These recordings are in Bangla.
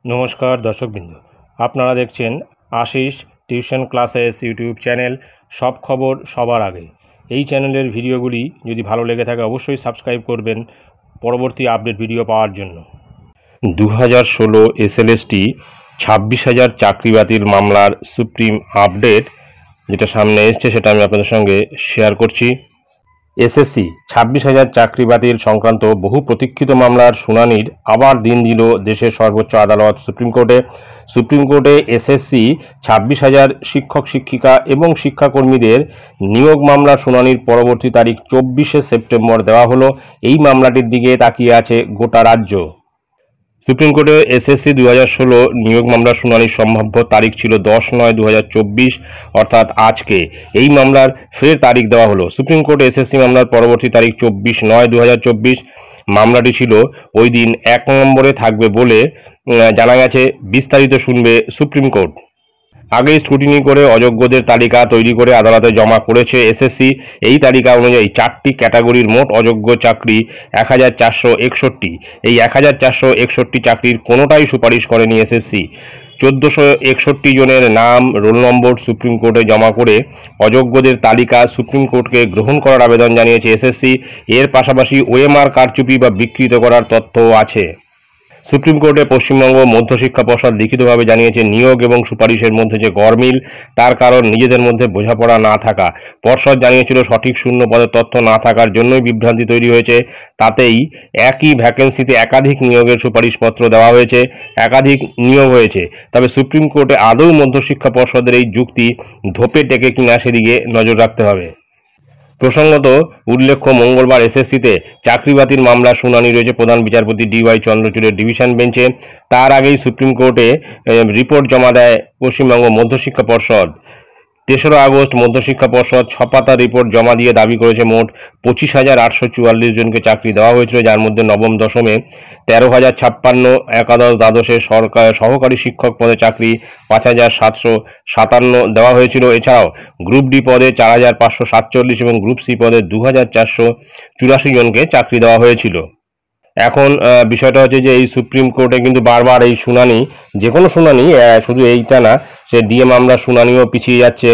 নমস্কার দর্শকবৃন্দ, আপনারা দেখছেন Ashish tuition classes YouTube channel. সব খবর সবার আগে। এই চ্যানেলের ভিডিওগুলি যদি ভালো লেগে থাকে অবশ্যই সাবস্ক্রাইব করবেন পরবর্তী আপডেট ভিডিও পাওয়ার জন্য। 2016 এসএলএসটি 26,000 চাকরি বাতিল মামলার সুপ্রিম আপডেট যেটা সামনে এসছে সেটা আমি আপনাদের সঙ্গে শেয়ার করছি। এসএসসি 26,000 চাকরি বাতিল সংক্রান্ত বহু প্রতীক্ষিত মামলার শুনানির আবার দিন দিল দেশের সর্বোচ্চ আদালত সুপ্রিম কোর্টে এসএসসি 26,000 শিক্ষক শিক্ষিকা এবং শিক্ষাকর্মীদের নিয়োগ মামলার শুনানির পরবর্তী তারিখ 24শে সেপ্টেম্বর দেওয়া হলো। এই মামলাটির দিকে তাকিয়ে আছে গোটা রাজ্য। সুপ্রিম কোর্টে এসএসসি 2016 নিয়োগ মামলার শুনানির সম্ভাব্য তারিখ ছিল 10/9/2024 অর্থাৎ আজকে। এই মামলার ফের তারিখ দেওয়া হলো। সুপ্রিম কোর্ট এসএসসি মামলার পরবর্তী তারিখ 24/9/2024। মামলাটি ছিল ওই দিন 1 নম্বরে থাকবে বলে জানা গেছে। বিস্তারিত শুনবে সুপ্রিম কোর্ট। আগেই স্ক্রুটিনি করে অযোগ্যদের তালিকা তৈরি করে আদালতে জমা করেছে এসএসসি। এই তালিকা অনুযায়ী 4টি ক্যাটাগরির মোট অযোগ্য চাকরি 1461। এই 1461 চাকরির কোনোটাই সুপারিশ করেনি এসএসসি। 1461 জনের নাম, রোল নম্বর সুপ্রিম কোর্টে জমা করে অযোগ্যদের তালিকা সুপ্রিম কোর্টকে গ্রহণ করার আবেদন জানিয়েছে এসএসসি। এর পাশাপাশি ওএমআর কারচুপি বা বিকৃত করার তথ্যও আছে। সুপ্রিম কোর্টে পশ্চিমবঙ্গ মধ্যশিক্ষা পর্ষদ লিখিতভাবে জানিয়েছে নিয়োগ এবং সুপারিশের মধ্যে যে গরমিল তার কারণ নিজেদের মধ্যে বোঝাপড়া না থাকা। পর্ষদ জানিয়েছিল সঠিক শূন্য পদের তথ্য না থাকার জন্যই বিভ্রান্তি তৈরি হয়েছে। তাতেই একই ভ্যাকেন্সিতে একাধিক নিয়োগের সুপারিশপত্র দেওয়া হয়েছে, একাধিক নিয়োগ হয়েছে। তবে সুপ্রিম কোর্টে আদৌ মধ্যশিক্ষা পর্ষদের এই যুক্তি ধোপে টেকে কিনা সেদিকে নজর রাখতে হবে। প্রসঙ্গত উল্লেখ্য, মঙ্গলবার এসএসসিতে চাকরি বাতিল মামলার শুনানি রয়েছে প্রধান বিচারপতি ডিওয়াই চন্দ্রচূড়ের ডিভিশন বেঞ্চে। তার আগেই সুপ্রিম কোর্টে রিপোর্ট জমা দেয় পশ্চিমবঙ্গ মধ্যশিক্ষা পর্ষদ। 3রা আগস্ট মধ্যশিক্ষা পর্ষদ 6 পাতার রিপোর্ট জমা দিয়ে দাবি করেছে মোট 25,844 জনকে চাকরি দেওয়া হয়েছিল, যার মধ্যে নবম দশমে 13,056, একাদশ দ্বাদশে সহকারী শিক্ষক পদে চাকরি 5,757 দেওয়া হয়েছিল। এছাড়াও গ্রুপ ডি পদে 4,547 এবং গ্রুপ সি পদে 2,484 জনকে চাকরি দেওয়া হয়েছিল। এখন বিষয়টা হচ্ছে যে এই সুপ্রিম কোর্টে কিন্তু বারবার এই শুনানি, যে কোনো শুনানি, শুধু এইটা না, সে ডিএ মামলার শুনানিও পিছিয়ে যাচ্ছে,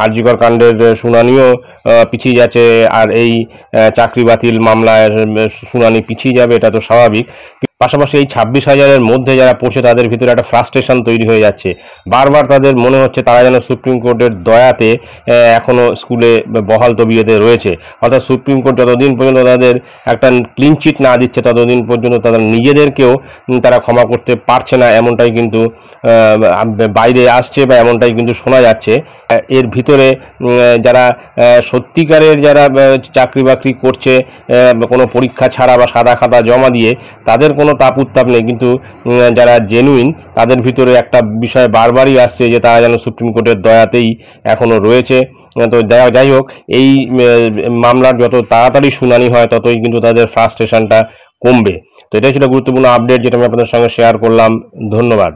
আরজিকর কাণ্ডের শুনানিও পিছিয়ে যাচ্ছে, আর এই চাকরি বাতিল মামলার শুনানি পিছিয়ে যাবে, এটা তো স্বাভাবিক। পাশাপাশি এই 26,000-এর মধ্যে যারা পড়ছে তাদের ভিতরে একটা ফ্রাস্ট্রেশন তৈরি হয়ে যাচ্ছে। বারবার তাদের মনে হচ্ছে তারা যেন সুপ্রিম কোর্টের দয়াতে এখনও স্কুলে বহাল তবিয়তে রয়েছে। অর্থাৎ সুপ্রিম কোর্ট যতদিন পর্যন্ত তাদের একটা ক্লিন চিট না দিচ্ছে ততদিন পর্যন্ত তাদের নিজেদেরকেও তারা ক্ষমা করতে পারছে না, এমনটাই কিন্তু বাইরে আসছে বা এমনটাই কিন্তু শোনা যাচ্ছে। এর ভিতরে যারা সত্যিকারের যারা চাকরি বাকরি করছে কোনো পরীক্ষা ছাড়া বা সাদা খাতা জমা দিয়ে, তাদের কোনো তাপ উত্তাপ নেই, কিন্তু যারা জেনুইন তাদের ভিতরে একটা বিষয় বারবারই আসছে যে তারা যেন সুপ্রিম কোর্টের দয়াতেই এখনও রয়েছে। তো যাই হোক, এই মামলার যত তাড়াতাড়ি শুনানি হয় ততই কিন্তু তাদের ফ্রাস্ট্রেশনটা কমবে। তো এটাই ছিল গুরুত্বপূর্ণ আপডেট যেটা আমি আপনাদের সঙ্গে শেয়ার করলাম। ধন্যবাদ।